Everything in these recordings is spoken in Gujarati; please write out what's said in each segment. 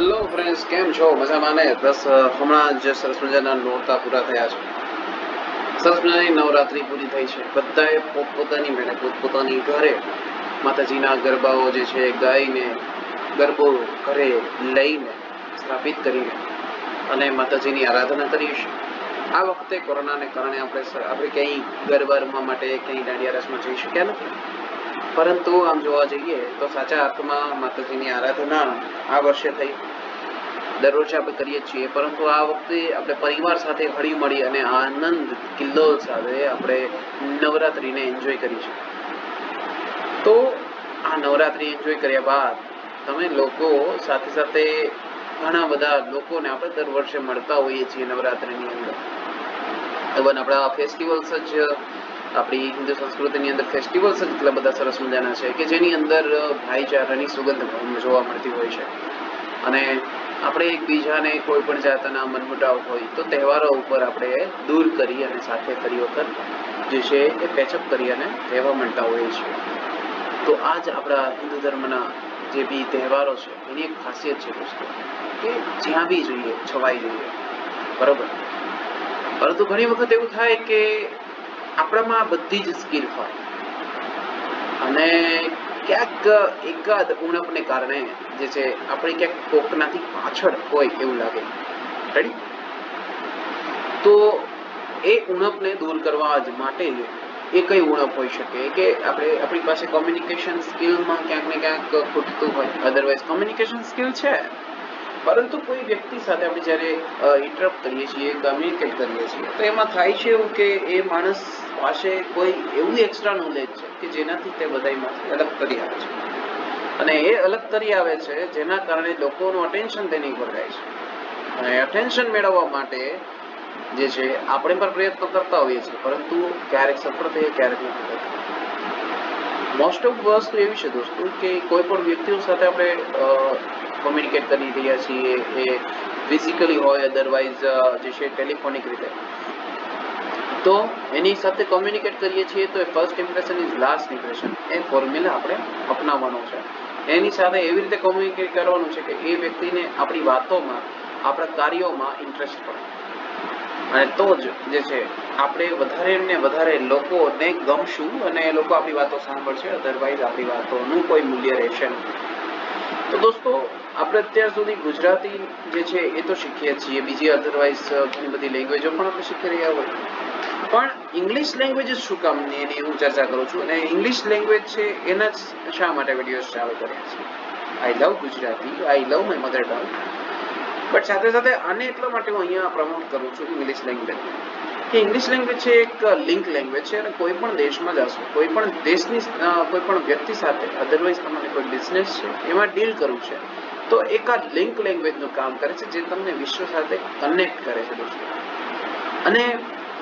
હેલો ફ્રેન્ડ્સ, કેમ છો? મજામાં ને? બસ હમણાં જ સરસ મજાના નોરતા પૂરા થયા છે. સરસ મજાની નવરાત્રી પૂરી થઈ છે. બધાએ પોતપોતાની મેળે પોતપોતાની ઘરે માતાજીના ગરબાઓ જે છે ગાઈને, ગરબો ઘરે લઈને સ્થાપિત કરીને અને માતાજીની આરાધના કરીએ છીએ. આ વખતે કોરોનાને કારણે આપણે ક્યાંય ગરબા રમવા માટે ક્યાંય દાંડિયા રસમાં જઈ શક્યા નથી. પરંતુ આમ જોવા જઈએ તો સાચા અર્થમાં માતાજીની આરાધના આ વર્ષે થઈ. દર વર્ષે આપણે કરીએ છીએ, પરંતુ આ વખતે આપણે પરિવાર સાથે હળી મળી અને આનંદ કિલ્લોલ સાથે આપણે નવરાત્રીને એન્જોય કરી છે. તો આ નવરાત્રી એન્જોય કર્યા બાદ તમે લોકો સાથે સાથે ઘણા બધા લોકોને આપણે દર વર્ષે મળતા હોઈએ છીએ નવરાત્રીની અંદર. ઇવન આપણા ફેસ્ટિવલ્સ જ આપણી હિન્દુ સંસ્કૃતિની અંદર ફેસ્ટિવલ્સ જ એટલા બધા સરસ મજાના છે કે જેની અંદર ભાઈચારાની સુગંધ જોવા મળતી હોય છે. અને આપણે એકબીજાને કોઈ પણ જાતના મનમુટાવ હોય તો તહેવારો ઉપર આપણે દૂર કરી અને સાથે ફરી વખત જે છે એ પેચઅપ કરી અને રહેવા માંડતા હોઈએ છીએ. તો આ જ આપણા હિન્દુ ધર્મના જે બી તહેવારો છે એની એક ખાસિયત છે દોસ્તો, કે જ્યાં બી જોઈએ છવાઈ જોઈએ, બરોબર. પરંતુ ઘણી વખત એવું થાય કે આપણામાં બધી જ સ્કિલ હોય અને ક્યાંક એકાદ ઉણપને કારણે જે છે આપણે ક્યાંક કોકનાથી પાછળ હોય એવું લાગે. રેડી? તો એ ઉણપને દૂર કરવા જ માટે એ કઈ ઉણપ હોઈ શકે કે આપણી પાસે કોમ્યુનિકેશન સ્કિલમાં ક્યાંક ને ક્યાંક ખૂટતું હોય. અધરવાઇઝ કોમ્યુનિકેશન સ્કિલ છે, પરંતુ કોઈ વ્યક્તિ સાથે આપણે જ્યારે ઇન્ટરપ્ટ કરીએ છીએ, કમ્યુનિકેટ કરીએ છીએ, તો એમાં થાય છે એવું કે એ માણસ પાસે કોઈ એવું એક્સ્ટ્રા નોલેજ છે કે જેનાથી તે બધામાંથી અલગ કરી આવે છે. અને એ અલગ કરી આવે છે જેના કારણે લોકોનું અટેન્શન તેની ઉપર જાય છે. અને અટેન્શન મેળવવા માટે જે છે આપણે પણ પ્રયત્નો કરતા હોઈએ છીએ, પરંતુ ક્યારેક સફળ થઈએ, ક્યારેક નથી થતા. મોસ્ટ ઓફ વસ્તુ એવી છે દોસ્તો કે કોઈ પણ વ્યક્તિઓ સાથે આપણે કોમ્યુનિકેટ કરી રહ્યા છીએ, એ ફિઝિકલી હોય, અધરવાઇઝ જે છે ટેલિફોનિક રીતે, તો એની સાથે કોમ્યુનિકેટ કરીએ છીએ તો એ first impression is last impression, એ ફોર્મ્યુલા આપણે અપનાવવાનો છે. એની સાથે એવી રીતે કોમ્યુનિકેટ કરવાનું છે કે એ વ્યક્તિને આપણી વાતોમાં, આપણા કાર્યોમાં ઇન્ટરેસ્ટ પડે, અને તો જ જે છે આપણે વધારે ને વધારે લોકોને ગમશું અને એ લોકો આપણી વાતો સાંભળશે. અધરવાઇઝ આપણી વાતોનું કોઈ મૂલ્ય રહેશે નહીં. તો દોસ્તો, આપણે અત્યાર સુધી ગુજરાતી જે છે એ તો શીખીએ છીએ, બીજી અધરવાઇઝ ઘણી બધી લેંગ્વેજો પણ આપણે શીખી રહ્યા હોય, પણ ઇંગ્લિશ લેંગ્વેજ શું કામની એની હું ચર્ચા કરું છું. અને ઇંગ્લિશ લેંગ્વેજ છે એના જ શા માટે વિડીયોઝ ચાલુ કર્યા છે. I love Gujarati, I love my mother tongue, but સાથે સાથે આને એટલા માટે હું અહીંયા પ્રમોટ કરું છું ઇંગ્લિશ લેંગ્વેજ, કે ઇંગ્લિશ લેંગ્વેજ છે એક લિંક લેંગ્વેજ છે. અને કોઈ પણ દેશમાં જશો, કોઈ પણ દેશની કોઈ પણ વ્યક્તિ સાથે, અધરવાઇઝ તમારે કોઈ બિઝનેસ છે એમાં ડીલ કરવું છે, તો એક આ લિંક લેંગ્વેજનું કામ કરે છે, જે તમને વિશ્વ સાથે કનેક્ટ કરે છે દોસ્તો. અને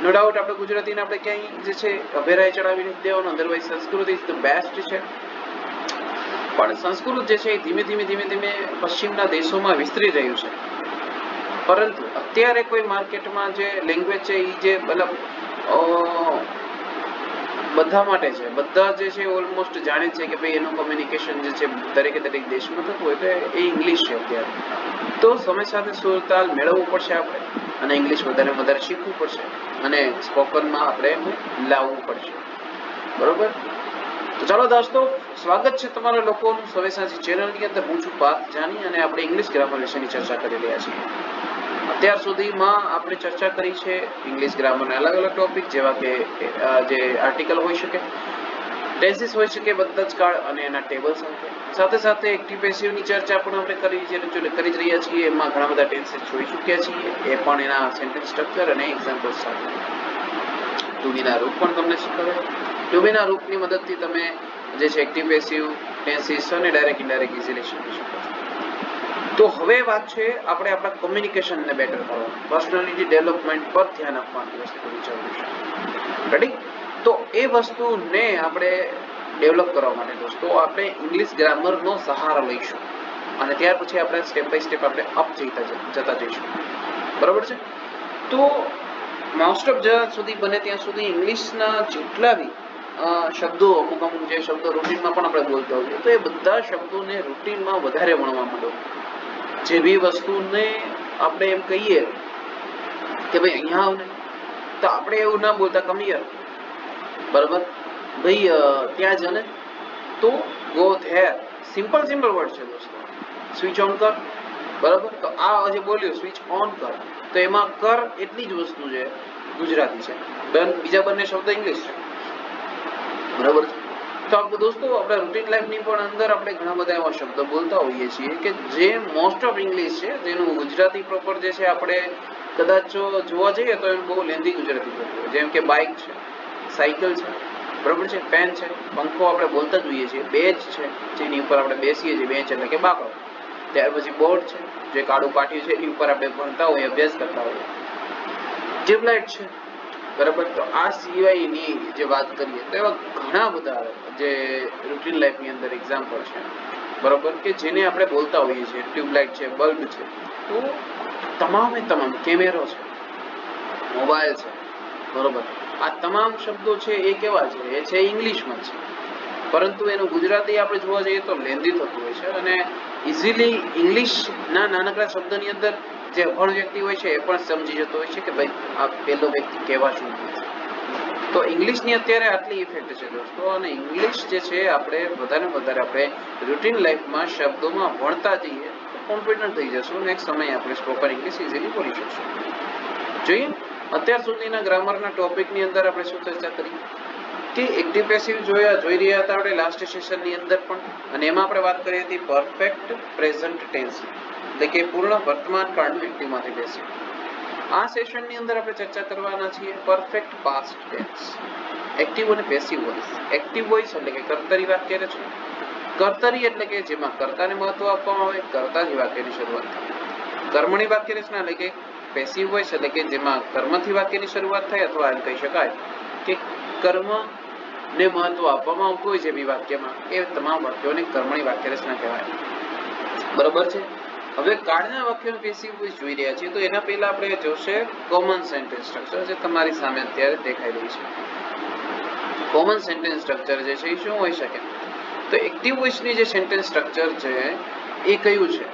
નો ડાઉટ આપણે ગુજરાતીને આપણે ક્યાંય જે છે અભેરાય ચડાવી નથી દેવાનું. Otherwise Sanskrit is the best છે. પણ સંસ્કૃત જે છે એ ધીમે ધીમે પશ્ચિમના દેશોમાં વિસ્તરી રહ્યું છે. પરંતુ અત્યારે કોઈ માર્કેટમાં જે લેંગ્વેજ છે એ જે મતલબ બધા માટે છે, બધા જે છે ઓલમોસ્ટ જાણે છે કે ભાઈ એનું કોમ્યુનિકેશન જે છે દરેકે દરેક દેશમાં થતું હોય તો એ ઇંગ્લિશ છે અત્યારે. તો સમય સાથે સુરતાલ મેળવવું પડશે આપણે, અને ઇંગ્લિશ વધારે વધારે શીખવું પડશે, અને સ્પોકનમાં આપણે લાવવું પડશે, બરોબર. તો ચાલો દોસ્તો, સ્વાગત છે તમારા લોકોનું સવેસાજી ચેનલની અંદર. હું છું પાર્થ જાની અને આપણે ઇંગ્લિશ ગ્રામર વિશેની ચર્ચા કરી રહ્યા છીએ. અત્યાર સુધીમાં આપણે ચર્ચા કરી છે ઇંગ્લિશ ગ્રામરના અલગ અલગ ટોપિક, જેવા કે જે આર્ટિકલ હોઈ શકે, ટેન્સીસ હોઈ શકે, બધા જ કાળ અને એના ટેબલ સાથે સાથે એક્ટિવ પેસિવની ચર્ચા પણ આપણે કરી જ રહ્યા છીએ. એમાં ઘણા બધા ટેન્સીસ જોઈ ચૂક્યા છીએ, એ પણ એના સેન્ટેન્સ સ્ટ્રક્ચર અને એક્ઝામ્પલ્સ સાથે. ટુ બીના રૂપ પણ તમને શીખવે. ટુ બીના રૂપની મદદથી તમે જે છે એક્ટિવ પેસિવ, ટેન્સીસ અને ડાયરેક્ટ ઇનડાયરેક્ટ ઇઝીલી શીખી શકો છો. તો હવે વાત છે આપણે આપણા કોમ્યુનિકેશનને બેટર કરવાનું, પર્સનાલિટી ડેવલપમેન્ટ પર ધ્યાન આપવાની વસ્તુની જરૂર છે. રેડી? તો એ વસ્તુને આપણે ડેવલપ કરવા માટે દોસ્તો આપણે ઇંગ્લિશ ગ્રામરનો સહારો લઈશું, અને ત્યાર પછી આપણે સ્ટેપ બાય સ્ટેપ આપણે અપ જતા જઈશું, બરાબર છે. તો મોસ્ટ ઓફ જ્યાં સુધી બને ત્યાં સુધી ઇંગ્લિશના જેટલા બી શબ્દો, અમુક જે શબ્દો રૂટીનમાં પણ આપણે બોલતા હોઈએ, તો એ બધા શબ્દોને રૂટીનમાં વધારે ભણવા માંડો. જે બી વસ્તુને આપણે એમ કહીએ કે ભાઈ અહીંયા આવ ને, તો આપણે એવું ના બોલતા કમ હિયર, બરાબર, ભાઈ ત્યાં જ ને, તો ગો ધેર, સિમ્પલ વર્ડ છે દોસ્તો. સ્વિચ ઓન કર, બરાબર, તો આ જે બોલ્યું સ્વિચ ઓન કર, તો એમાં કર એટલી જ વસ્તુ છે ગુજરાતી છે, બીજા બંને શબ્દ ઇંગ્લિશ છે, બરાબર. તો દોસ્તો આપણે રૂટીન લાઈફની પણ અંદર આપણે ઘણા બધા એવા શબ્દો બોલતા હોઈએ છીએ કે જે મોસ્ટ ઓફ ઇંગ્લિશ છે, જેનું ગુજરાતી પ્રોપર જે છે આપણે કદાચ જોવા જઈએ તો એમ બહુ લેન્ધી ગુજરાતી બોલવું, જેમ કે બાઇક છે, સાયકલ છે, બરાબર છે, પેન છે, પંખો આપણે બોલતા જોઈએ છીએ, બેન્ચ છે જેની ઉપર આપણે બેસીએ છીએ, બેન્ચ એટલે કે બાકડો, ત્યાર પછી બોર્ડ છે જે કાળું પાટિયું છે એની ઉપર આપણે ભણતા હોઈએ, અભ્યાસ કરતા હોઈએ, ટ્યુબલાઇટ છે, બરાબર. તો આ સિવાયની જે વાત કરીએ તો એવા ઘણા બધા જે રૂટીન લાઈફની અંદર એક્ઝામ્પલ છે, બરાબર, કે જેને આપણે બોલતા હોઈએ છીએ. ટ્યુબલાઇટ છે, બલ્બ છે, તો તમામે તમામ, કેમેરો છે, મોબાઈલ છે, બરોબર, આ તમામ શબ્દો છે એ કેવા છે, એ છે ઇંગ્લિશમાં છે, પરંતુ એનું ગુજરાતી આપણે જોવા જઈએ તો લેન્ધી થતું હોય છે, અને ઇઝીલી ઇંગ્લિશના નાનકડા શબ્દની અંદર જે અભણ વ્યક્તિ હોય છે એ પણ સમજી જતો હોય છે કે ભાઈ આ પેલો વ્યક્તિ કહેવા શું છે. તો ઇંગ્લિશની અત્યારે આટલી ઇફેક્ટ છે દોસ્તો, અને ઇંગ્લિશ જે છે આપણે વધારે આપણે રૂટીન લાઈફમાં શબ્દોમાં ભણતા જઈએ તો કોન્ફિડન્ટ થઈ જશું, અને એક સમય આપણે સ્પોકન ઇંગ્લિશ ઇઝીલી બોલી શકશું. જોઈએ અત્યાર સુધીના ગ્રામરના ટોપિકની અંદર આપણે શું ચર્ચા કરી કે એક્ટિવ પેસિવ જોઈ રહ્યા હતા આપણે લાસ્ટ સેશનની અંદર પણ, અને એમાં આપણે વાત કરી હતી પરફેક્ટ પ્રેઝન્ટ ટેન્સ, એટલે કે પૂર્ણ વર્તમાન કાળનું એક્ટિવમાંથી પેસિવ. આ સેશનની અંદર આપણે ચર્ચા કરવાના છીએ પરફેક્ટ પાસ્ટ ટેન્સ, એક્ટિવ અને પેસિવ વોઇસ. એક્ટિવ વોઇસ એટલે કે કર્તરી વાક્ય રચના, કર્તરી એટલે કે જેમાં કર્તાને મહત્વ આપવામાં આવે, કર્તાથી વાક્યની શરૂઆત થાય. કર્મણી વાક્ય રચના એટલે કે પેસિવ વોઇસ એટલે કે જેમાં કર્મથી વાક્યની શરૂઆત થાય, અથવા એમ કહી શકાય કે કર્મને મહત્વ આપવામાં આવતું હોય છે બી વાક્યમાં, એ તમામ વાક્યોને કર્મણી વાક્ય રચના કહેવાય, બરોબર છે. હવે કાળના વાક્યનું પેસિવ વોઇસ જોઈ રહ્યા છીએ, તો એના પહેલા આપણે જોશે કોમન સેન્ટેન્સ સ્ટ્રક્ચર, જે તમારી સામે અત્યારે દેખાઈ રહી છે. કોમન સેન્ટેન્સ સ્ટ્રક્ચર જે છે એ શું હોઈ શકે? તો એક્ટિવ વોઇસની જે સેન્ટેન્સ સ્ટ્રક્ચર છે એ કયું છે?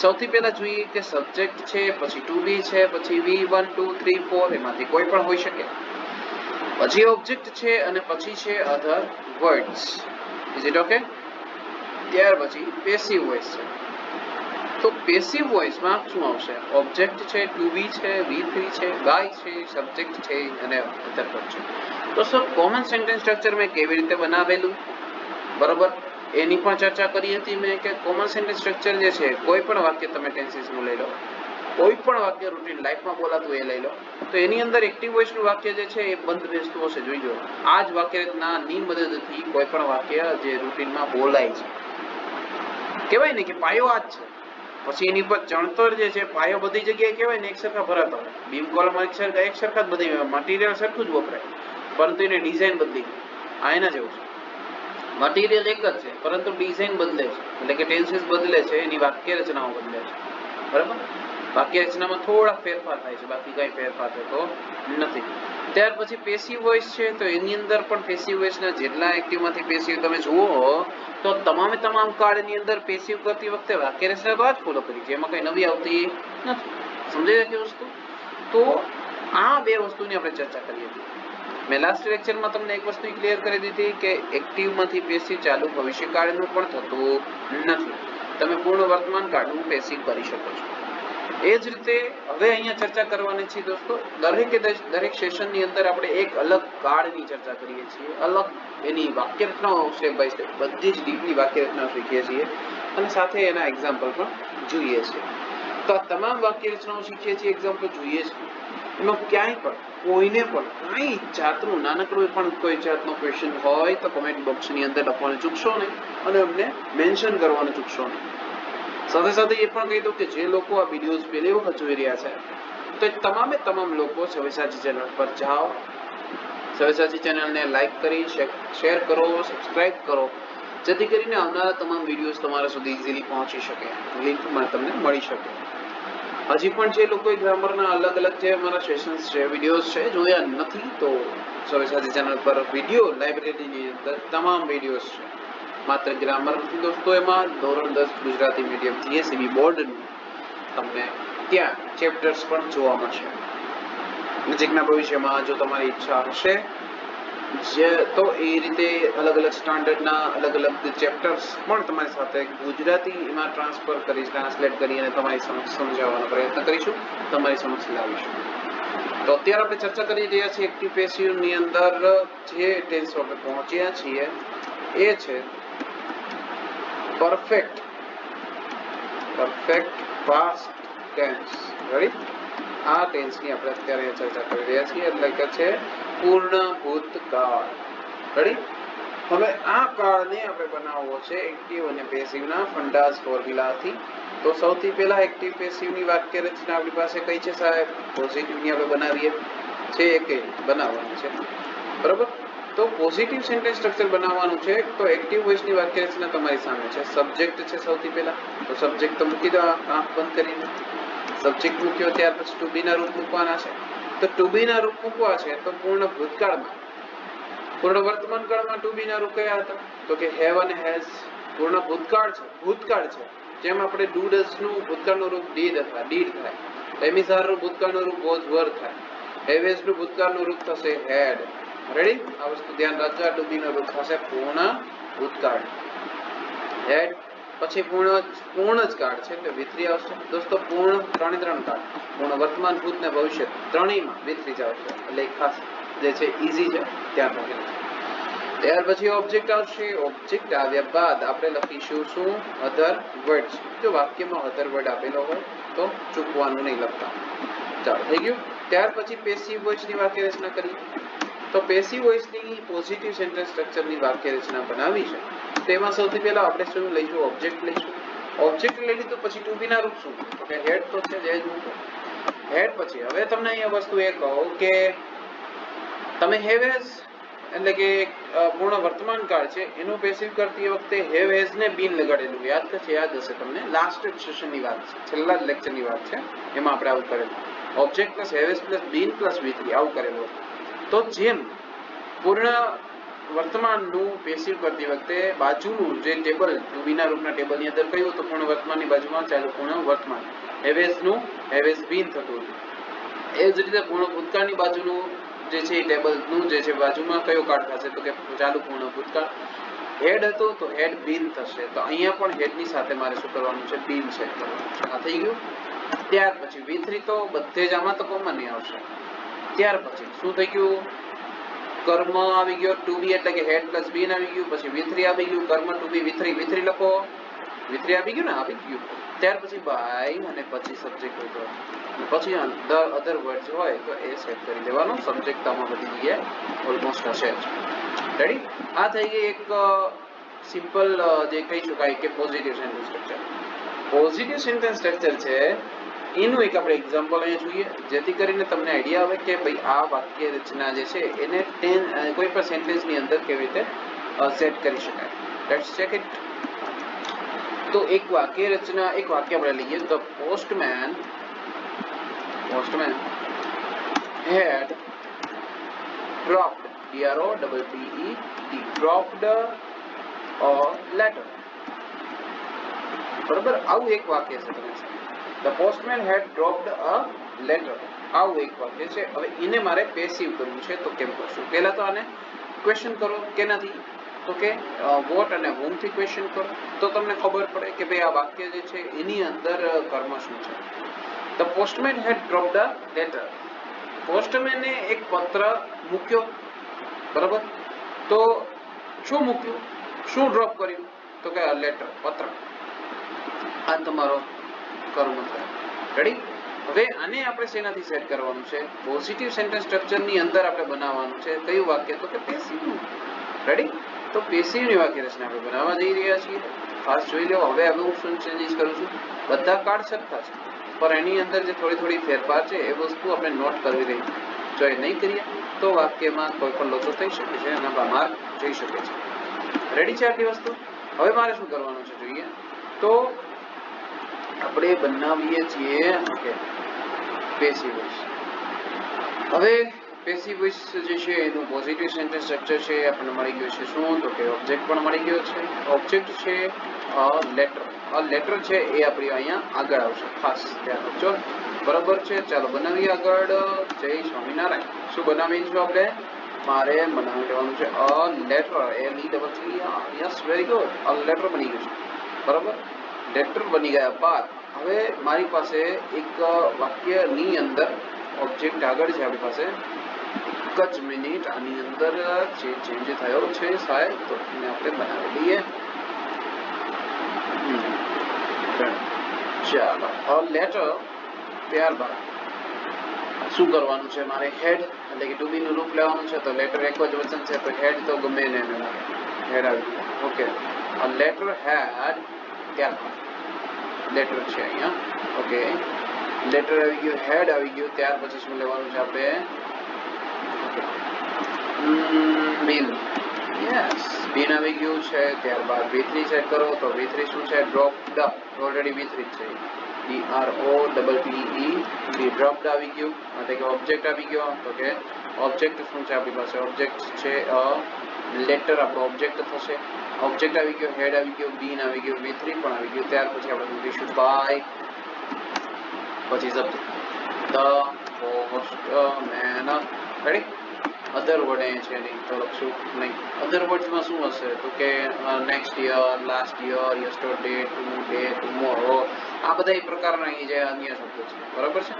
સૌથી પહેલા જોઈએ કે સબ્જેક્ટ છે, પછી ટુ બી છે, પછી V1 2 3 4 એમાંથી કોઈ પણ હોઈ શકે, પછી ઓબ્જેક્ટ છે, અને પછી છે અધર વર્ડ્સ. Is it okay? ત્યાર પછી પેસિવ વોઇસ છે. તો પેસિવ વોઇસમાં શું આવશે? ઓબ્જેક્ટ છે, ટુ બી છે, V3 છે, બાય છે, સબ્જેક્ટ છે અને અધર વર્ડ છે. તો સર કોમન સેન્ટેન્સ સ્ટ્રક્ચર મેં કેવી રીતે બનાવેલું, બરોબર, એની પણ ચર્ચા કરી હતી મેં કે કોમન સેન્ટેન્સ સ્ટ્રક્ચર જે છે, કોઈ પણ વાક્ય તમે ટેન્સીસનું લઈ લો, કોઈ પણ વાક્ય રૂટીન લાઈફમાં બોલાતું એ લઈ લો, તો એની અંદર એક્ટિવ વોઇસનું વાક્ય જે છે એ બંધ બેસતું હશે. જોઈજો, આ જ વાક્ય રચનાની મદદથી કોઈ પણ વાક્ય જે રૂટીનમાં બોલાય છે, કહેવાય ને કે પાયો આ જ છે. પછી એની પર ચણતર જે છે, પાયો બધી જગ્યાએ કહેવાય ને એક સરખા ભરાતા હોય, બીમ કોલમ એક સરખા જ બધી મટીરિયલ સરખું જ વપરાય, પરંતુ એની ડિઝાઇન બદલી ગઈ. આ એના જેવું છે, મટીરિયલ એક જ છે પરંતુ ડિઝાઇન બદલે છે, એટલે કે ટેન્સીસ બદલે છે, એની વાક્ય રચનાઓ બદલે છે, બરાબર. વાક્ય રચનામાં થોડા ફેરફાર થાય છે, બાકી કઈ ફેરફાર થતો નથી. ત્યાર પછી પેસિવ વોઇસ છે, તો એની અંદર પણ પેસિવ વોઇસના જેટલા એક્ટિવમાંથી પેસિવ તમે જુઓ તો તમામે તમામ કાળની અંદર પેસિવ કરતી વખતે વાક્ય રચના તો આ જ ફોલો કરી છે, એમાં કઈ નવી આવતી નથી. સમજાઈ જતી વસ્તુ? તો આ બે વસ્તુની આપણે ચર્ચા કરી હતી. મેં લાસ્ટ લેક્ચરમાં તમને એક વસ્તુ ક્લિયર કરી દીધી કે એક્ટિવમાંથી પેસિવ ચાલુ ભવિષ્યકાળનું પણ થતું નથી, તમે પૂર્ણ વર્તમાન કાળનું પેસિવ કરી શકો છો. એ જ રીતે હવે અહીંયા ચર્ચા કરવાની છે દોસ્તો, દરેક સેશનની અંદર આપણે એક અલગ કાળની ચર્ચા કરીએ છીએ, અલગ એની વાક્ય રચનાઓ સ્ટેપ બાય સ્ટેપ બધી જ ડીપલી વાક્ય રચનાઓ શીખીએ છીએ, અને સાથે એના એક્ઝામ્પલ પણ જોઈએ છીએ. તો આ તમામ વાક્ય રચનાઓ શીખીએ છીએ, એક્ઝામ્પલ જોઈએ છીએ, એમાં ક્યાંય પણ કોઈને પણ કઈ જાતનું નાનકડું પણ કોઈ જાતનો ક્વેશ્ચન હોય તો કમેન્ટ બોક્સની અંદર લખવાનું ચૂકશો નહીં, અને અમને મેન્શન કરવાનું ચૂકશો નહીં. સાથે સાથે એ પણ કહી દઉં કે જે લોકો આ વિડીયોઝ પહેલી વખત જોઈ રહ્યા છે, તો એ તમામે તમામ લોકો સવ્યસાચી ચેનલ પર જાઓ, સવ્યસાચી ચેનલને લાઈક કરી શેર કરો, સબસ્ક્રાઇબ કરો, જેથી કરીને આવનારા તમામ વિડીયોઝ તમારા સુધી ઇઝીલી પહોંચી શકે, લિંકમાં તમને મળી શકે. હજી પણ જે લોકોએ ગ્રામરના અલગ અલગ જે અમારા સેશન્સ છે, વિડીયોઝ છે, જોયા નથી, તો સવ્યસાચી ચેનલ પર વિડીયો લાઇબ્રેરીની અંદર તમામ વિડીયોઝ છે. માત્ર ગ્રામર નથી દોસ્તો, એમાં ધોરણ 10 ગુજરાતી મીડિયમ GSEB બોર્ડનું તમને ત્યાં ચેપ્ટર્સ પણ જોવા મળશે. નજીકના ભવિષ્યમાં જો તમારી ઈચ્છા હશે તો એ રીતે અલગ અલગ સ્ટાન્ડર્ડના અલગ અલગ ચેપ્ટર્સ પણ તમારી સાથે ગુજરાતીમાં ટ્રાન્સલેટ કરી અને તમારી સમક્ષ સમજાવવાનો પ્રયત્ન કરીશું, તમારી સમક્ષ લાવીશું. તો અત્યારે આપણે ચર્ચા કરી રહ્યા છીએ એક્ટિવ પેસિવ ની અંદર જે ટેન્સ આપણે પહોંચ્યા છીએ એ છે પરફેક્ટ પાસ્ટ ટેન્સ. રેડી? આ ટેન્સ ની આપણે અત્યારે ચર્ચા કરી રહ્યા છીએ, એટલે કે છે પૂર્ણ ભૂતકાળ. રેડી? હવે આ કાળને આપણે બનાવવો છે એક્ટિવ અને પેસિવ ના ફંડાસ ફોર્મ્યુલાથી. તો સૌથી પહેલા એક્ટિવ પેસિવ ની વાક્ય રચના આપણી પાસે કઈ છે સાહેબ? પોઝિટિવ ની આપણે બનાવીએ છે કે બનાવવાની છે, બરાબર? તો પોઝિટિવ સેન્ટેન્સ સ્ટ્રક્ચર બનાવવાનું છે. તો એક્ટિવ વોઇસ ની વાક્ય રચના તમારી સામે છે. સબ્જેક્ટ છે સૌથી પહેલા, તો સબ્જેક્ટ તો મૂકી દો આંખ બંધ કરીને. સબ્જેક્ટ મૂક્યો, ત્યાર પછી ટુ બી ના રૂપ મૂકવાના છે. તો ટુ બી ના રૂપ મૂકવા છે તો પૂર્ણ ભૂતકાળમાં. પૂર્ણ વર્તમાન કાળમાં ટુ બી ના રૂપ કયા હતા? તો કે હેવ અને હેઝ. પૂર્ણ ભૂતકાળ છે. જેમ આપણે ડુ ડઝ નું ભૂતકાળનું રૂપ ડીડ થાય. લેમિઝાર નું ભૂતકાળનું રૂપ વોઝ વર થાય. હેવેઝ નું ભૂતકાળનું રૂપ થશે હેડ. રેડી? આ વસ્તુ ધ્યાન રાખજો. ટુ બી નું રૂપ થશે પૂર્ણ ભૂતકાળ હેડ. પછી પૂર્ણ જ કાળ છે એટલે વિતરી આવશે. દોસ્તો પૂર્ણ ત્રણ કાળ, પૂર્ણ વર્તમાન, ભૂત ને ભવિષ્ય ત્રણેયમાં વિતરી જ આવશે. એટલે ખાસ જે છે ઈઝી છે, ધ્યાન રાખીને. ત્યાર પછી ઓબ્જેક્ટ આવશે. ઓબ્જેક્ટ આવ્યા બાદ આપણે લખીશું શું? અધર વર્ડ્સ. જો વાક્યમાં અધર વર્ડ આપેલો હોય તો ચૂકવાનું નહીં લખતા. ચાલો, થઈ ગયું. ત્યાર પછી પેસિવ વોઇસ ની વાક્ય રચના કરી. તો પેસિવ વોઇસ ની પોઝિટિવ સેન્ટેન્સ સ્ટ્રક્ચર ની વાક્ય રચના બનાવી છે. તેમાં સૌથી પહેલા આપણે શું લઈશું? ઓબ્જેક્ટ લઈશું. ઓબ્જેક્ટ લઈ લીધું પછી ટુ બી ના રૂપ શું? તો કે હેડ તો છે જ મૂકો. હેડ પછી હવે તમને અહીંયા વસ્તુ એ કહું કે તમે હેવ હેઝ એટલે કે પૂર્ણ વર્તમાન કાળ છે એનું પેસિવ કરતી વખતે હેવ હેઝ ને બીન લગાડેલું યાદ હશે તમને. લાસ્ટ સેશન ની વાત છે, છેલ્લા લેક્ચર ની વાત છે, એમાં આપણે આવું કરેલું. Object plus have has plus been plus વી3 આવું કરેલું. તો જેમ પૂર્ણ વર્તમાનનું પેસિવ કરતી વખતે બાજુનું જે ટેબલ ટુ બી ના રૂપના ટેબલની અંદર કયું હતું? પૂર્ણ વર્તમાનની બાજુમાં ચાલુ પૂર્ણ વર્તમાન. હેવેઝનું હેવેઝ બીન થતું હતું. એ જ રીતે પૂર્ણ ભૂતકાળની બાજુનું જે છે એ ટેબલનું જે છે બાજુમાં કયો કાળ થશે? તો કે ચાલુ પૂર્ણ ભૂતકાળ. હેડ હતું તો હેડ બીન થશે. તો અહીંયા પણ હેડની સાથે મારે શું કરવાનું છે? બીન સેટ કરવાનું છે. આ થઈ ગયું. ત્યાર પછી વી3 તો બધે જ આમાં તો કોમન નહીં આવશે. ત્યાર પછી શું થઈ ગયું? કર્મ આવી ગયો. ટુ બી એટલે કે હેડ પ્લસ બીન આવી ગયું. પછી વી3 આવી ગયું. કર્મ ટુ બી વી3 લખો. વી3 આવી ગયું ને? આવી ગયું. ત્યાર પછી બાય અને પછી સબ્જેક્ટ હોય પછી અધર વર્ડ્સ હોય તો એ સેટ કરી દેવાનો. સબ્જેક્ટ આમાં બધી જગ્યાએ ઓલમોસ્ટ હશે જ. રેડી? આ થઈ ગઈ એક સિમ્પલ જે કહી શકાય કે positive sentence structure. Positive sentence structure છે એનું એક આપણે એક્ઝામ્પલ અહીંયા જોઈએ, જેથી કરીને તમને આઈડિયા આવે કે ભાઈ આ વાક્ય રચના જે છે એને કોઈ પણ સેન્ટેન્સની અંદર કેવી રીતે સેટ કરી શકાય. Let's check it. તો એક વાક્ય આપણે લઈએ. The postman had dropped dropped a letter. બરાબર? આવું એક વાક્ય છે. The postman had dropped a letter. આવું એક વાક્ય છે. હવે એને મારે પેસિવ કરવું છે તો કેમ કરશું? પહેલા તો આને ક્વેશ્ચન કરો. કેનાથી? તો કે વોટ અને whom થી ક્વેશ્ચન કરો તો તમને ખબર પડે કે ભાઈ આ વાક્ય જે છે એની અંદર કર્મ શું છે. The postman had dropped a letter. પોસ્ટમેને એક પત્ર મૂક્યો. બરાબર? તો શું મૂક્યું? શું ડ્રોપ કર્યું? તો કે લેટર, પત્ર. આ તમારો કર્મ થયો. રેડી? હવે આને આપણે શેનાથી સેટ કરવાનું છે? પોઝિટિવ સેન્ટેન્સ સ્ટ્રક્ચરની અંદર આપણે બનાવવાનું છે. કયું વાક્ય? તો કે પેસિવ. રેડી? તો પેસિવ ની વાક્ય રચના આપણે બનાવવા જઈ રહ્યા છીએ. ખાસ જોઈ લો. હવે હું શું ચેન્જીસ કરું છું? બધા કાર્ડ સરખા છે પણ એની અંદર જે થોડી ફેરફાર છે એ વસ્તુ આપણે નોટ કરવી રહી. જો એ નહીં કરીએ તો વાક્યમાં કોઈ પણ લોચો થઈ શકે છે અને માર્ક જઈ શકે છે. રેડી છે આટલી વસ્તુ? હવે મારે શું કરવાનું છે જોઈએ તો આપણે બનાવીએ છીએ પેસિવ વોઇસ. હવે પેસિવ વોઇસ જે છે એનું પોઝિટિવ સેન્ટેન્સ સ્ટ્રક્ચર છે આપણને મળી ગયું છે. શું? તો કે ઓબ્જેક્ટ પણ મળી ગયો છે. ઓબ્જેક્ટ છે લેટર. આ લેટર છે એ આપણી અહીંયા આગળ આવશે, ખાસ ધ્યાન રાખજો, બરાબર છે. ચાલો બનાવીએ આગળ. જય સ્વામિનારાયણ. શું બનાવીશું આપણે? મારે બનાવી લેવાનું છે a letter, yes very good. A letter બની ગયું છે, બરાબર. લેટર બની ગયા બાદ હવે મારી પાસે એક વાક્યની અંદર ઓબ્જેક્ટ આગળ છે આપણી પાસે. એક જ મિનિટ, આની અંદર જે ચેન્જ થયો છે સાહેબ, તો એને આપણે બનાવી લઈએ. ચાલો અ લેટર. ત્યારબાદ શું કરવાનું છે મારે? હેડ એટલે કે ટુ બી નું રૂપ લેવાનું છે. તો લેટર એક જ વચન છે, તો હેડ તો ગમે ને હેડ આવી ગયું. Okay, a letter head. ત્યારબાદ લેટર છે અહીંયા. ઓકે, લેટર આવી ગયું, હેડ આવી ગયું. ત્યાર પછી શું લેવાનું છે આપણે? બિન. યસ, બિન આવી ગયું છે. ત્યારબાદ V3 ચેક કરો તો V3 શું છે? ડ્રોપ્ડ. ઓલરેડી V3 છે. DROPPED ડ્રોપ્ડ આવી ગયું, એટલે કે ઓબ્જેક્ટ આવી ગયો. તો કે ઓબ્જેક્ટ શું છે આપણી પાસે? ઓબ્જેક્ટ છે લેટર, આપણો ઓબ્જેક્ટ થશે. ઓબ્જેક્ટ આવી ગયો, હેડ આવી ગયો, બીન આવી ગયું, V3 પણ આવી ગયું. ત્યાર પછી આપણે મૂકીશું બાય, પછી subject the postman. Ready? Other word છે નહીં તો લખશું નહીં. અધર વર્ડ્સમાં શું હશે? તો કે next year, last year, yesterday, today, tomorrow, આ બધા એ પ્રકારના જે અન્ય શબ્દો છે, બરાબર છે.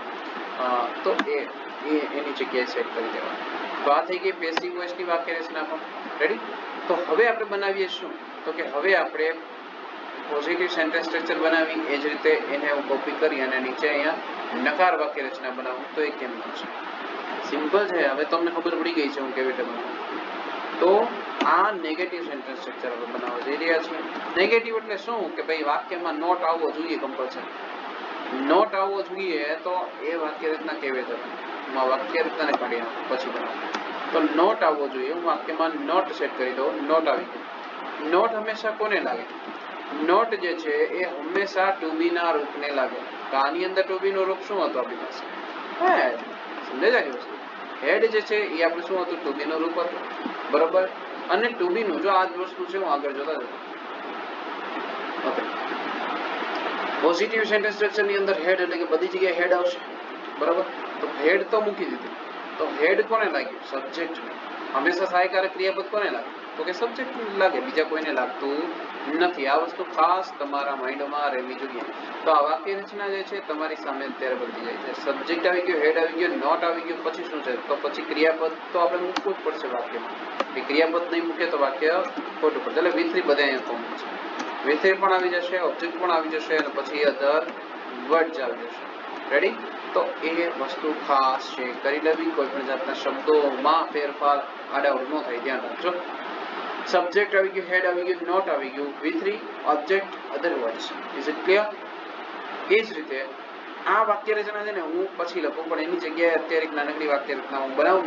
તો એની જગ્યાએ સેટ કરી દેવાનું. તો આ થઈ ગઈ પેસિવ વોઇસની વાક્ય રચના પણ. રેડી? તો હવે આપણે બનાવીએ શું? તો કે હવે આપણે પોઝિટિવ સેન્ટેન્સ સ્ટ્રક્ચર બનાવી, એ જ રીતે એને હું કોપી કરી અને નીચે અહીંયા નકાર વાક્ય રચના બનાવું. તો એ કેમ બનશે? સિમ્પલ છે. હવે તમને ખબર પડી ગઈ છે હું કેવી રીતે બનાવું. તો આ નેગેટિવ સેન્ટેન્સ સ્ટ્રક્ચર આપણે બનાવવા જઈ રહ્યા છીએ. નેગેટિવ એટલે શું? કે ભાઈ વાક્યમાં નોટ આવવો જોઈએ કમ્પલસરી. નોટ આવવો જોઈએ તો એ વાક્ય રચના કેવી રીતે? વાક્ય રચનાને કાઢી નાખો પછી બનાવો. તો નોટ આવવો જોઈએ. હું વાક્યમાં નોટ સેટ કરી દઉં. નોટ આવી ગયું. નોટ હંમેશા કોને લાગે? નોટ જે છે એ હંમેશા ટુ બી ના રૂપને લાગે. તો આની અંદર ટુ બી નું રૂપ શું હતું આપણી પાસે? હેડ. સમજાય જાય વસ્તુ? હેડ જે છે એ આપણે શું હતું? ટુ બી નું રૂપ હતું, બરોબર. અને ટુ બી નું જો આ જ વસ્તુ છે, હું આગળ જોતા જતો. ઓકે, પોઝિટિવ સેન્ટેન્સ સ્ટ્રક્ચર ની અંદર હેડ એટલે કે બધી જગ્યાએ હેડ આવશે, બરોબર. તો હેડ તો મૂકી દીધું. તો હેડ કોને લાગ્યું? સબ્જેક્ટ. હંમેશા સહાયકારક ક્રિયાપદ કોને લાગે? તો કે સબ્જેક્ટ લાગે, બીજા કોઈને લાગતું નથી. આ વસ્તુ ખાસ તમારા માઇન્ડમાં રહેવી જોઈએ. તો આ વાક્ય રચના જે છે તમારી સામે અત્યારે બનતી જાય છે. સબ્જેક્ટ આવી ગયો, હેડ આવી ગયો, નોટ આવી ગયું, પછી શું છે? તો પછી ક્રિયાપદ તો આપણે મૂકવું જ પડશે વાક્યમાં. એ ક્રિયાપદ નહીં મૂકે તો વાક્ય ખોટું પડશે. એટલે V3 બધા અહીંયા કોમન છે. V3 પણ આવી જશે, ઓબ્જેક્ટ પણ આવી જશે, અને પછી અધર વર્ડ્સ આવી જશે. રેડી? તો એ વસ્તુ ખાસ છે કરી લેવી. કોઈ પણ જાતના શબ્દોમાં ફેરફાર આડાવડ ન થાય, ધ્યાન રાખજો. સબ્જેક્ટ આવી ગયું, હેડ આવી ગયું, નોટ આવી ગયું, V3, object, other words. Is it clear? એ જ રીતે આ વાક્ય રચના છે ને હું પછી લખું, પણ એની જગ્યાએ અત્યારે એક નાનકડી વાક્ય રચના હું બનાવું.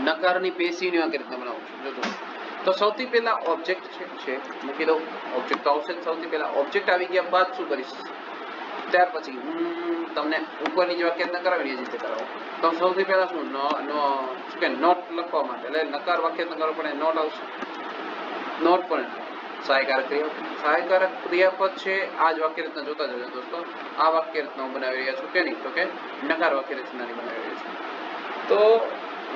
નકારની પેશીની વાક્ય રચના બનાવું છું. જોજો. તો સૌથી પહેલા ઓબ્જેક્ટ છે મૂકી દઉં. ઓબ્જેક્ટ તો આવશે જ સૌથી પહેલા. ઓબ્જેક્ટ આવી ગયા બાદ શું કરીશ? ત્યાર પછી તમને ઉપરની જે વાક્ય રચના કરાવી એ જ રીતે કરાવો. તો સૌથી પહેલા શું કે નોટ લખવા માટે, એટલે નકાર વાક્ય રચના કરવા પડે, નોટ આવશે. નોટ પણ સહાયકારક ક્રિયાપદ. સહાયકારક ક્રિયાપદ છે. આ જ વાક્ય રચના જોતા જજો દોસ્તો. આ વાક્ય રચના હું બનાવી રહ્યા છું કે નહીં? તો કે નકાર વાક્ય રચનાની બનાવી રહ્યો છું. તો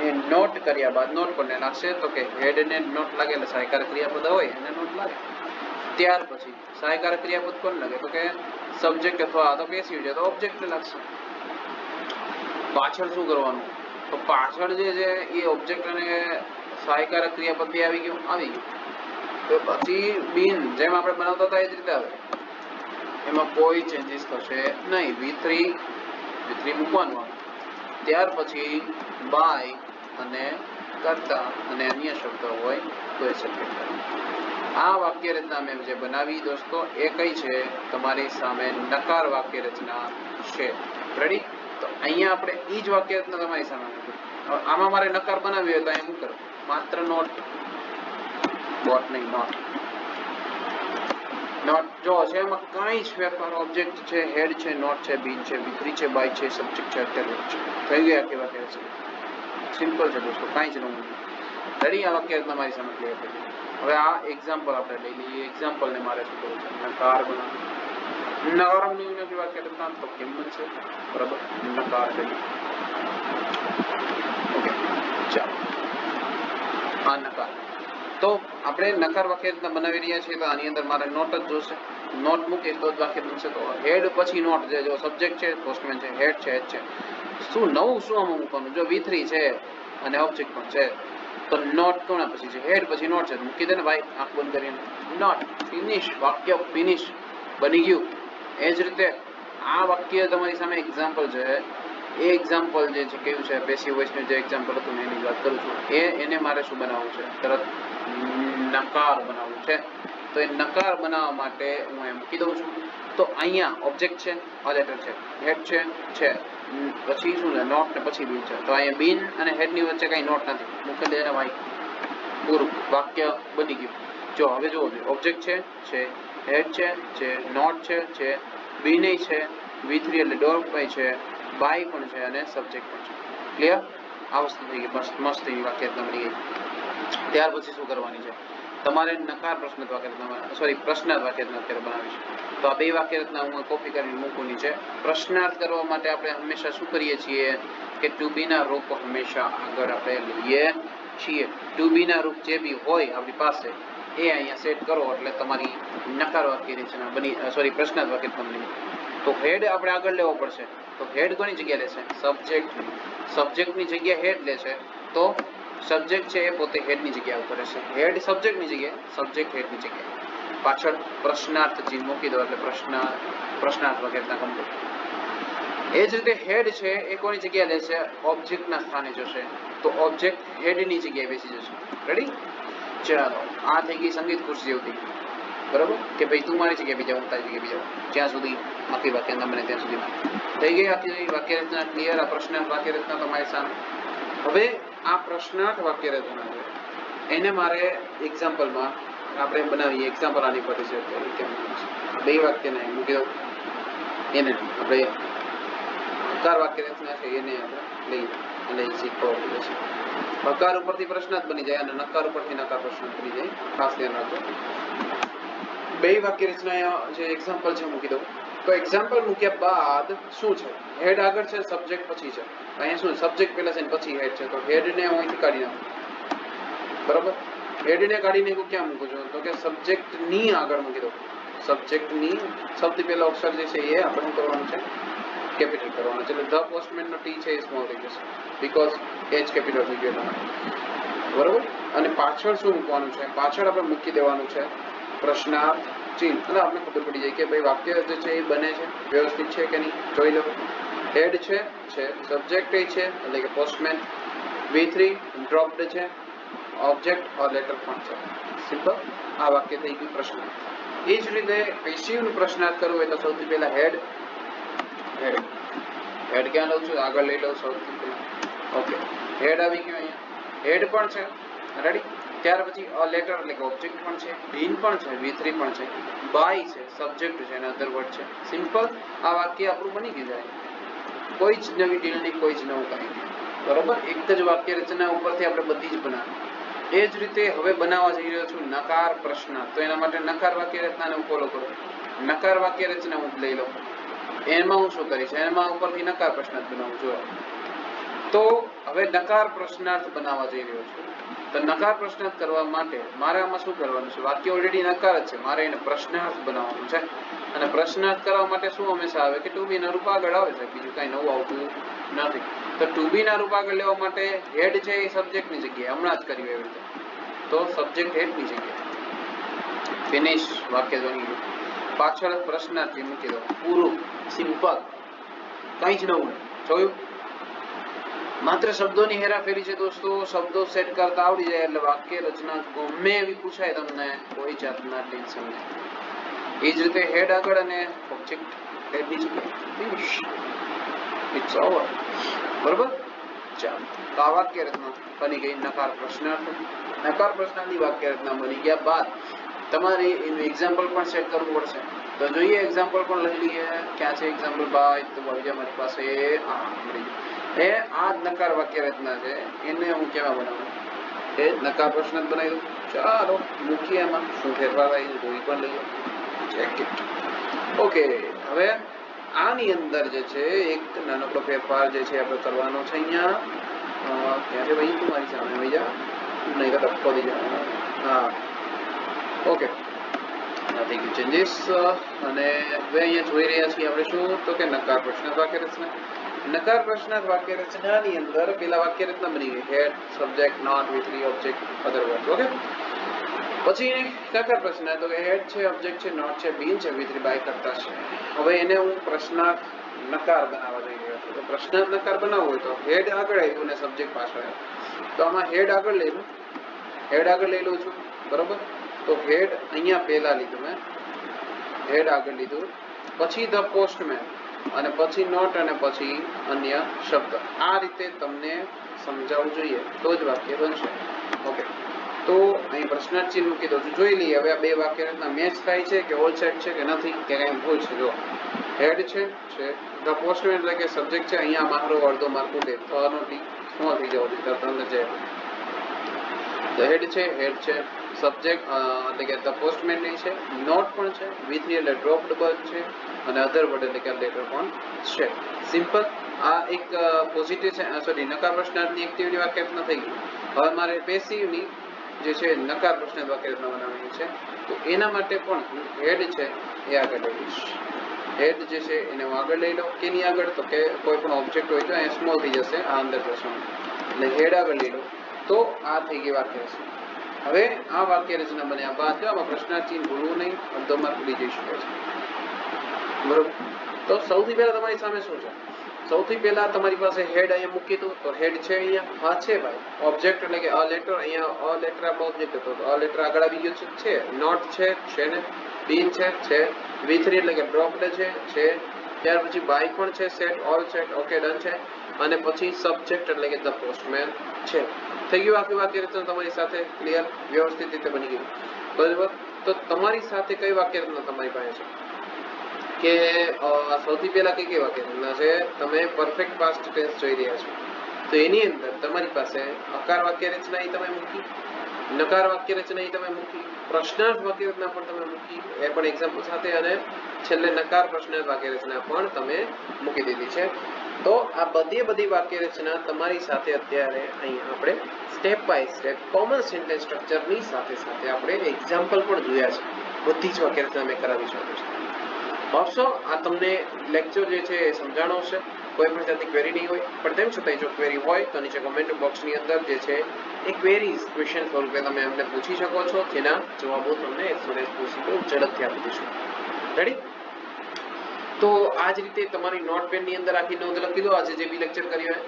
એ નોટ કર્યા બાદ નોટ કોને લાગશે? તો કે હેડ ને નોટ લાગે એટલે સહાયકારક ક્રિયાપદ હોય એને નોટ લાગે. ત્યાર પછી સહાયકારક ક્રિયાપદ કોને લાગે? તો કે સબ્જેક્ટ અથવા તો પેસિવ છે તો ઓબ્જેક્ટ લાગશે. પાછળ શું કરવાનું? તો પાછળ જે છે એ ઓબ્જેક્ટ અને સહાયકારક ક્રિયાપદ બે આવી ગયું. તો પછી બિન જેમ આપણે બનાવતા હતા એ જ રીતે આવે. એમાં કોઈ ચેન્જીસ થશે નહીં. V3 મૂકવાનું. ત્યાર પછી બાય અને કરતા અને અન્ય શબ્દો હોય તો એ સબ્જેક્ટ. આ વાક્ય રચના મેં જે બનાવી દોસ્તો એ કઈ છે? તમારી સામે નકાર વાક્ય રચના છે. રેડી? તો અહીંયા આપણે એ જ વાક્ય રચના તમારી સામે મૂકી. આમાં મારે નકાર બનાવી હોય તો અહીંયા શું કરું? માત્ર નોટ, બોટ નહીં, નોટ. નોટ જો છે એમાં કઈ જ ફેરફાર. ઓબ્જેક્ટ છે, હેડ છે, નોટ છે, બીન છે, V3 છે, બાય છે, સબ્જેક્ટ છે, અત્યારે છે. થઈ ગયા આખી વાક્ય છે. સિમ્પલ છે દોસ્તો, કાંઈ જ નહીં. રેડી? આ વાક્ય રચના મારી સામે ક્લિયર થઈ ગઈ. હવે આ એક્ઝામ્પલ આપણે લઈ લઈએ. એક્ઝામ્પલ ને મારે શું કરવું છે? નકાર બનાવવું. નકારાત્મક વિલોપી વાક્ય રચના તો કેમ બનશે? બરાબર, નકાર કરીએ. ઓકે, ચાલો. આ નકાર. તો આપણે નકાર વાક્ય રચના બનાવી રહ્યા છીએ, તો આની અંદર મારે નોટ જ જોશે. નોટ મૂકીશ તો જ વાક્ય બનશે. તો હેડ પછી નોટ, જે જો સબ્જેક્ટ છે, પોસ્ટમેન છે, હેડ છે, હેડ છે. શું નવું શું આમાં મૂકવાનું? જો V3 છે અને ઓબ્જેક્ટ પણ છે, તો નોટ કોના પછી છે? હેડ પછી નોટ છે. મૂકી દે ને ભાઈ, આંખ બંધ કરીને. Not, finish. વાક્ય ફિનિશ, બની ગયું. એ જ રીતે આ વાક્ય તમારી સામે એક્ઝામ્પલ છે. એ એક્ઝામ્પલ જે છે કેવું છે? પેસિવ વોઇસનું જે એક્ઝામ્પલ હતું ને એની વાત કરું છું. એને મારે શું બનાવવું છે? તરત નકાર બનાવવું છે. તો એ નકાર બનાવવા માટે હું એમ મૂકી દઉં છું. તો અહીંયા ઓબ્જેક્ટ છે, આ લેટર છે, હેડ છે, પછી શું છે? નોટ ને પછી બિન છે. તો અહીંયા બિન અને હેડ ની વચ્ચે કઈ નોટ નથી. મૂકી દે ને ભાઈ, પૂરું, વાક્ય બની ગયું. જો હવે જુઓ, ઓબ્જેક્ટ છે, હેડ છે, નોટ છે, બિન છે, V3 એટલે ડોર છે, બાય પણ છે અને સબ્જેક્ટ પણ છે. ક્લિયર? આ વસ્તુ થઈ ગઈ. મસ્ત એવી વાક્ય રચના બની ગઈ. ત્યાર પછી શું કરવાની છે? તમારે નકાર પ્રશ્નાર્થ વાક્ય રચના, સોરી, પ્રશ્નાર્થ વાક્ય રચના અત્યારે બનાવી છે. તો આ બે વાક્ય રચના હું કોપી કરીને મૂકવાની છે. પ્રશ્નાર્થ કરવા માટે આપણે હંમેશા શું કરીએ છીએ કે ટુ બી ના રૂપ હંમેશા આગળ આપણે લઈએ છીએ. ટુ બી ના રૂપ જે બી હોય આપણી પાસે એ અહીંયા સેટ કરો એટલે તમારી નકાર વાક્ય રચના બની, સોરી, પ્રશ્નાર્થ વાક્ય રચના બની. તો હેડ આપણે આગળ લેવો પડશે. તો હેડ કોની જગ્યા લેશે? સબ્જેક્ટ. સબ્જેક્ટની જગ્યા હેડ લેશે. તો સબ્જેક્ટ છે એ પોતે હેડની જગ્યા ઉપર રહેશે. હેડ સબ્જેક્ટની જગ્યાએ, સબ્જેક્ટ હેડની જગ્યાએ. પાછળ પ્રશ્નાર્થ ચિહ્ન મૂકી દો એટલે પ્રશ્નાર્થ વગેરેના કમ્પ્લીટ. એ જ રીતે હેડ છે એ કોની જગ્યા લેશે? ઓબ્જેક્ટના સ્થાને જશે. તો ઓબ્જેક્ટ હેડની જગ્યાએ બેસી જશે. રેડી? ચાલો, આ થઈ ગઈ સંગીત ખુરશી જેવું થઈ ગયું. બરાબર? કે ભાઈ તું મારી જગ્યાએ બીજા, હું તારી જગ્યાએ બીજા, જ્યાં સુધી આખી વાક્ય ન બને ત્યાં સુધી થઈ ગઈ આખી વાક્ય રચના ક્લિયર. આ પ્રશ્નાર્થ વાક્ય રચના તમારી સામે. હવે આ પ્રશ્નાર્થ વાક્ય રચના છે એને મારે એક્ઝામ્પલમાં આપણે બનાવીએ. એક્ઝામ્પલ આની પર છે. બે વાક્યને મૂકી દઉં. એને આપણે હકાર વાક્ય રચના છે એને આપણે લઈએ અને શીખવા પડે છે. હકાર ઉપરથી પ્રશ્નાર્થ બની જાય અને નકાર ઉપરથી નકાર પ્રશ્નાર્થ બની જાય. ખાસ ધ્યાન રાખજો. બે વાક્ય રચના જે એક્ઝામ્પલ છે મૂકી દઉં. તો એક્ઝામ્પલ મૂક્યા બાદ શું છે? હેડ આગળ છે, સબ્જેક્ટ પછી છે. અહીંયા શું? સબ્જેક્ટ પહેલા છે ને પછી હેડ છે. તો હેડને હું અહીંથી કાઢી નાખું. બરાબર? હેડને કાઢી નાખું. ક્યાં મૂકું છું? તો કે સબ્જેક્ટની આગળ મૂકી દઉં. સબ્જેક્ટની સૌથી પહેલો અક્ષર જે છે એ આપણે શું કરવાનું છે? કેપિટલ કરવાનું છે. એટલે ધ પોસ્ટમેનનો ટી છે એ સ્મોલ થઈ જશે. બીકોઝ એચ કેપિટલ થઈ ગયો તમારે. બરાબર? અને પાછળ શું મૂકવાનું છે? પાછળ આપણે મૂકી દેવાનું છે પ્રશ્નાર્થ ચિહ્ન. એટલે આપણે ખબર પડી જાય કે ભાઈ વાક્ય જે છે એ બને છે, વ્યવસ્થિત છે કે નહીં, જોઈ લો. હેડ છે, સબ્જેક્ટ છે એટલે કે પોસ્ટમેન, V3 ડ્રોપ્ડ છે, ઓબ્જેક્ટ ઓર લેટર પણ છે. સિમ્પલ. આ વાક્ય થઈ ગયું પ્રશ્નાર્થ. એ જ રીતે પેસિવનું પ્રશ્નાર્થ કરવું હોય તો સૌથી પહેલા હેડ ક્યાં લઉં છું? આગળ લઈ લઉં સૌથી પહેલા. ઓકે, હેડ આવી ગયું અહીંયા. હેડ પણ છે. રેડી? ત્યાર પછી લેટર એટલે કે ઓબ્જેક્ટ પણ છે, બિન પણ છે, V3 પણ છે, બાય છે, સબ્જેક્ટ છે અને અધર વર્ડ છે. સિમ્પલ. આ વાક્ય આપણું બની ગયું જાય. કોઈ જ નવી ડીલ નહીં, કોઈ જ નવું કાંઈ નહીં. બરોબર? એક જ વાક્ય રચના ઉપરથી આપણે બધી જ બનાવી. એ જ રીતે હવે બનાવવા જઈ રહ્યો છું નકાર પ્રશ્નાર્થ. તો એના માટે નકાર વાક્ય રચનાને હું ફોલો કરું. નકાર વાક્ય રચના હું લઈ લઉં. એમાં હું શું કરીશ? એમાં ઉપરથી નકાર પ્રશ્નાર્થ બનાવું છું. તો હવે નકાર પ્રશ્નાર્થ બનાવવા જઈ રહ્યો છું. તો નકાર પ્રશ્નાર્થ કરવા માટે મારે આમાં શું કરવાનું છે? વાક્ય ઓલરેડી નકાર જ છે, મારે એને પ્રશ્નાર્થ બનાવવાનું છે. અને પ્રશ્નાર્થ કરવા માટે શું હંમેશા આવે કે ટુ બી ના રૂપ આગળ આવે છે. બીજું કાંઈ નવું આવતું નથી. તો ટુ બી ના રૂપ આગળ લેવા માટે હેડ છે એ સબ્જેક્ટની જગ્યાએ, હમણાં જ કર્યું એવી રીતે. તો સબ્જેક્ટ હેડની જગ્યાએ. ફિનિશ. વાક્ય બની ગયું. પાછળ પ્રશ્નાર્થી મૂકી દો. પૂરું. સિમ્પલ. કંઈ જ નવું. જોયું? માત્ર શબ્દોની હેરાફેરી છે દોસ્તો. શબ્દો સેટ કરતા આવડી જાય એટલે વાક્ય રચના ગમે એવી પૂછાય તમને, કોઈ જાતના ટેન્શન નહીં. એ જ રીતે હેડ આગળ અને ઓબ્જેક્ટ હેડની જગ્યાએ. ફિનિશ. It's over. બરોબર? ચાલો. તો આ વાક્ય રચના બની ગઈ નકાર પ્રશ્નાર્થ. નકાર પ્રશ્નાર્થની વાક્ય રચના બની ગયા બાદ તમારે એનું એક્ઝામ્પલ પણ સેટ કરવું પડશે. તો જોઈએ એક્ઝામ્પલ પણ લઈ લઈએ. ક્યાં છે એક્ઝામ્પલ ભાઈ? તો ભાઈ મારી પાસે આ મળી ગયું. આ નકાર વાક્ય રચના છે એને હું કેવા બનાવું? એ નકાર પ્રશ્ન જ બનાવી દઉં. ચાલો મૂકીએ એમાં શું ફેરફાર થાય છે જોઈ પણ લઈએ. Check it. ઓકે, હવે આની અંદર જે છે એક નાનકડો ફેરફાર જે છે આપણે કરવાનો છે અહીંયા. ક્યાં છે ભાઈ? તું મારી સામે ભાઈ જા. નહીં તો ધક્કો દઈ જવાનો. હા, ઓકે, થઈ ગયું ચેન્જીસ. અને હવે અહીંયા જોઈ રહ્યા છીએ આપણે શું તો કે નકાર પ્રશ્નાર્થ વાક્ય રચના. નકાર પ્રશ્નાર્થ વાક્ય રચનાની અંદર પેલા વાક્ય રચના બની ગઈ had, subject, not, V3, object, other word. Okay, પછી નકાર પ્રશ્નાર્થ તો કે હેડ છે, ઓબ્જેક્ટ છે, નોટ છે, બીન છે, V3 બાય કરતા છે. હવે એને હું પ્રશ્નાર્થ નકાર બનાવવા જઈ રહ્યો છું. તો પ્રશ્નાર્થ નકાર બનાવવો હોય તો હેડ આગળ આવ્યું અને સબ્જેક્ટ પાછળ આવ્યું. તો આમાં હેડ આગળ લઈ લઉં, હેડ આગળ લઈ લઉં છું, બરોબર. તો હેડ અહીંયા પહેલા લીધું મેં, હેડ આગળ લીધું, પછી ધ પોસ્ટમેન અને પછી નોટ અને પછી અન્ય શબ્દ. આ રીતે તમને સમજાવવું જોઈએ તો જ વાક્ય બનશે. ઓકે, તો અહીં પ્રશ્નાર્થ ચિહ્ન મૂકી દઉં છું. જોઈ લઈએ હવે આ બે વાક્ય રચના મેચ થાય છે કે ઓલ સેટ છે કે નથી, કે કંઈ ભૂલ છે. જો હેડ છે, ધ પોસ્ટમેન એટલે કે સબ્જેક્ટ છે, અહીંયા મારો અડધો માર્ક ઉડે તો આનો સ્મોલ થઈ જવો જોઈએ તમને જે હેડ છે, સબ્જેક્ટ એટલે કે ધ પોસ્ટમેન છે, નોટ પણ છે, V3 એટલે ડ્રોપ્ડ બર્ડ છે, અને અધર વર્ડ એટલે કે લેટર પણ છે. સિમ્પલ. આ એક પોઝિટિવ છે, સોરી નકાર પ્રશ્નાર્થની એક્ટિવની વાક્ય રચના થઈ ગઈ. હવે મારે પેસિવની જે છે નકાર પ્રશ્નાર્થ વાક્ય રચના બનાવવાની છે. તો એના માટે પણ હેડ છે એ આગળ લઈશ. હેડ જે છે એને હું આગળ લઈ લઉં. કેની આગળ તો કે કોઈ પણ ઓબ્જેક્ટ હોય તો અહીંયા સ્મોલ થઈ જશે, આ અંદર જશે એટલે હેડ આગળ લઈ લઉં. તો આ થઈ ગઈ વાક્ય રચના. હવે આ વાક્ય રચના બન્યા બાદ આમાં પ્રશ્નાર્થ ચિહ્ન ભૂલવું નહીં, અડધો માર્ક ઉડી જઈ શકે છે, બરોબર. તો સૌથી પહેલા તમારી સામે શું છે? સૌથી પહેલા તમારી પાસે હેડ અહીંયા મૂકી દો. તો હેડ છે અહીંયા, હા છે ભાઈ. ઓબ્જેક્ટ એટલે કે અ લેટર, અહીંયા અ લેટર આપણો ઓબ્જેક્ટ હતો તો અ લેટર આગળ આવી ગયો છે. નોટ છે ને, બીન છે, V3 એટલે કે ડ્રોપ્ડ છે, ત્યાર પછી બાય પણ છે, set, all set, okay done છે, અને પછી સબ્જેક્ટ એટલે કે ધ પોસ્ટમેન છે. થઈ ગયું આખી વાક્ય રચના તમારી સાથે ક્લિયર, વ્યવસ્થિત રીતે બની ગયું, બરાબર. તો તમારી સાથે કઈ વાક્ય રચના તમારી પાસે છે કે સૌથી પહેલા કઈ વાક્ય રચના છે? તમે પરફેક્ટ પાસ્ટ ટેન્સ જોઈ રહ્યા છો. તો એની અંદર તમારી પાસે અકાર વાક્ય રચના એ તમે મૂકી, નકાર વાક્ય રચના એ તમે મૂકી, પ્રશ્નાર્થ વાક્ય રચના પણ તમે મૂકી, એ પણ એક્ઝામ્પલ સાથે, અને છેલ્લે નકાર પ્રશ્નાર્થ વાક્ય રચના પણ તમે મૂકી દીધી છે. તો આ બધી વાક્ય રચના તમારી સાથે અત્યારે અહીંયા આપણે step by step common sentence સ્ટ્રક્ચરની સાથે આપણે એક્ઝામ્પલ પણ જોયા છે. બધી જ વાક્ય રચના મેં કરાવી છે. ઓફસો આ તમને લેક્ચર જે છે એ સમજાણો છે. કોઈ પણ જાતની ક્વેરી નહીં હોય, પણ તેમ છતાંય જો ક્વેરી હોય તો નીચે કમેન્ટ બોક્સની અંદર જે છે એ ક્વેરીઝ ક્વેશ્ચન સ્વરૂપે તમે અમને પૂછી શકો છો, જેના જવાબો તમને ઝડપથી આપી દઈશું. રેડી? તો આ જ રીતે તમારી નોટપેડની અંદર આખી નોંધ લખી દો. આજે જે બી લેક્ચર કર્યો હોય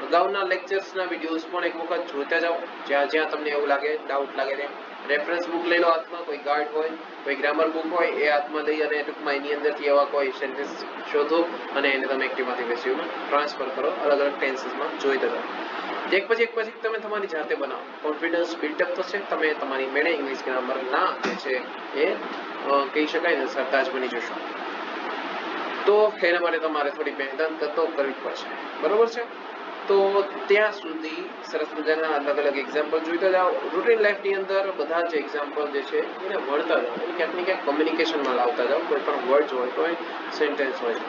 અગાઉના લેક્ચર્સના વિડીયોઝ પણ એક વખત જોતા જાઓ, જ્યાં તમને એવું લાગે, ડાઉટ લાગે ત્યાં. રેફરન્સ બુક લઈ લો હાથમાં, કોઈ ગાઈડ હોય, કોઈ ગ્રામર બુક હોય એ હાથમાં લઈ અને ટૂંકમાં એની અંદરથી એવા કોઈ સેન્ટેન્સ શોધો અને એને તમે એક્ટિવમાંથી પેસિવમાં ટ્રાન્સફર કરો, અલગ અલગ ટેન્સીસમાં જોઈ દો. એક પછી તમે તમારી જાતે બનાવો, કોન્ફિડન્સ બિલ્ટઅપ થશે, તમે તમારી મેળે ઇંગ્લિશ ગ્રામરના જે છે એ કહી શકાય ને સરતાજ બની જશો. તો એના માટે તમારે થોડી મહેનત તો કરવી પડશે, બરોબર છે. તો ત્યાં સુધી સરસ મજાના અલગ અલગ એક્ઝામ્પલ જોઈતા જાઓ. રૂટીન લાઈફની અંદર બધા જ એક્ઝામ્પલ જે છે એને ભણતા જાઓ, ક્યાંક ને ક્યાંક કમ્યુનિકેશનમાં લાવતા જાઓ. કોઈ પણ વર્ડ હોય, કોઈ સેન્ટેન્સ હોય,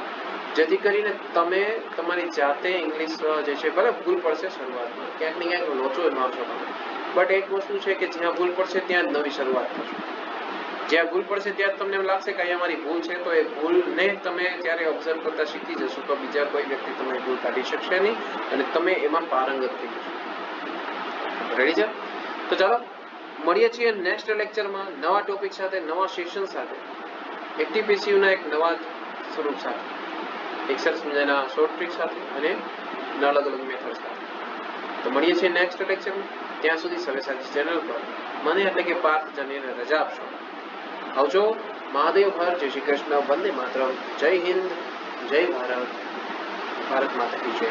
જેથી કરીને તમે તમારી જાતે ઇંગ્લિશ જે છે ભલે ભૂલ પડશે શરૂઆતમાં, ક્યાંક ને ક્યાંક લોચો મારશો તમે, બટ એક વસ્તુ છે કે જ્યાં ભૂલ પડશે ત્યાં જ નવી શરૂઆત થશે. જ્યાં ભૂલ પડશે ત્યાં તમને એમ લાગશે કે અહીંયા મારી ભૂલ છે, તો એ ભૂલને તમે જ્યારે ઓબ્ઝર્વ કરતા શીખી જશો તો બીજા કોઈ વ્યક્તિ તમારી ભૂલ કાઢી શકશે નહીં અને તમે એમાં પારંગત થઈ જશો. રેડી છે? તો ચાલો મળીએ છીએ નેક્સ્ટ લેક્ચરમાં નવા ટોપિક સાથે, નવા સેશન સાથે, એક્ટિવ પેસિવના એક નવા સ્વરૂપ સાથે, એક સરસ મજાના શોર્ટ ટ્રિક સાથે અને અલગ અલગ મેથડ સાથે. તો મળીએ છીએ નેક્સ્ટ લેક્ચરમાં. ત્યાં સુધી સવ્યસાચી ચેનલ પર મને એટલે કે પાર્થ જાનીને રજા આપશો. આવજો. મહાદેવ હર, જય શ્રી કૃષ્ણ, વંદે માતરમ, જય હિન્દ, જય ભારત, ભારત માતા કી જય.